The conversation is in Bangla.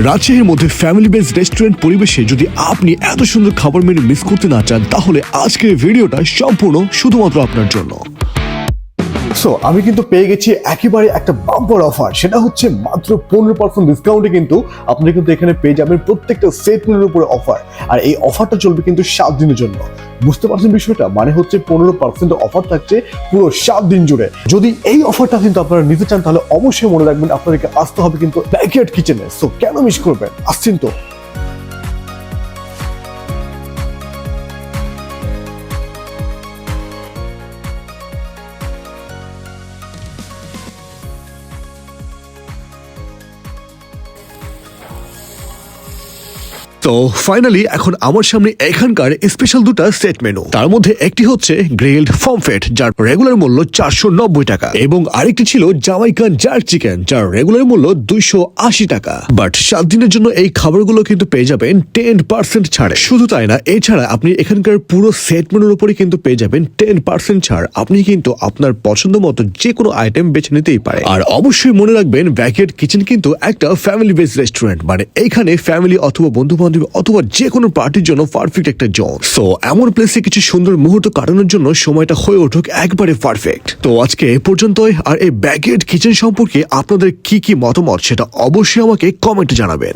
রাজশাহীর মধ্যে ফ্যামিলি বেসড রেস্টুরেন্ট পরিবেশে যদি আপনি এত সুন্দর খাবার মেনু মিস করতে না চান, তাহলে আজকের ভিডিওটা সম্পূর্ণ শুধুমাত্র আপনার জন্য। সো আমি কিন্তু পেয়ে গেছি একেবারে একটা বাম্পার অফার, সেটা হচ্ছে মাত্র 15% ডিসকাউন্টে কিন্তু আপনি কিন্তু এখানে পেয়ে যাবেন প্রত্যেকটা সেট মেনুর উপরে অফার। আর এই অফারটা চলবে কিন্তু 7 দিনের জন্য। বুঝতে পারছেন বিষয়টা? মানে হচ্ছে 15% অফার থাকছে পুরো 7 দিন জুড়ে। যদি এই অফারটা কিন্তু আপনারা নিতে চান, তাহলে অবশ্যই মনে রাখবেন আপনাদেরকে আসতে হবে কিন্তু ব্যাকইয়ার্ড কিচেনে। সো কেন মিস করবেন? আসছেন তো? তো ফাইনালি এখন আমার সামনে এখানকার স্পেশাল দুটো সেট মেনু। তার মধ্যে একটি হচ্ছে গ্রিলড ফর্মফেট, যার রেগুলার মূল্য 490 টাকা, এবং আরেকটি ছিল জামাইকান জার্ক চিকেন, যার রেগুলার মূল্য 280 টাকা। বাট 7 দিনের জন্য এই খাবারগুলো কিন্তু পেয়ে যাবেন 10% ছাড়ে। শুধু তাই না, এছাড়া আপনি এখানকার পুরো সেট মেনুর উপরে কিন্তু পেয়ে যাবেন 10% ছাড়। আপনি কিন্তু আপনার পছন্দ মতো যে কোনো আইটেম বেছে নিতেই পারে। আর অবশ্যই মনে রাখবেন, ব্যাকইয়ার্ড কিচেন কিন্তু একটা ফ্যামিলি বেসড রেস্টুরেন্ট, মানে এইখানে ফ্যামিলি অথবা বন্ধু বান্ধব অথবা যে কোনো পার্টির জন্য পারফেক্ট একটা জোন। সো এমন প্লেসে কিছু সুন্দর মুহূর্ত কাটানোর জন্য সময়টা হয়ে উঠুক একবারে পারফেক্ট। তো আজকে এ পর্যন্তই। আর এই ব্যাকইয়ার্ড কিচেন সম্পর্কে আপনাদের কি মতামত, সেটা অবশ্যই আমাকে কমেন্টে জানাবেন।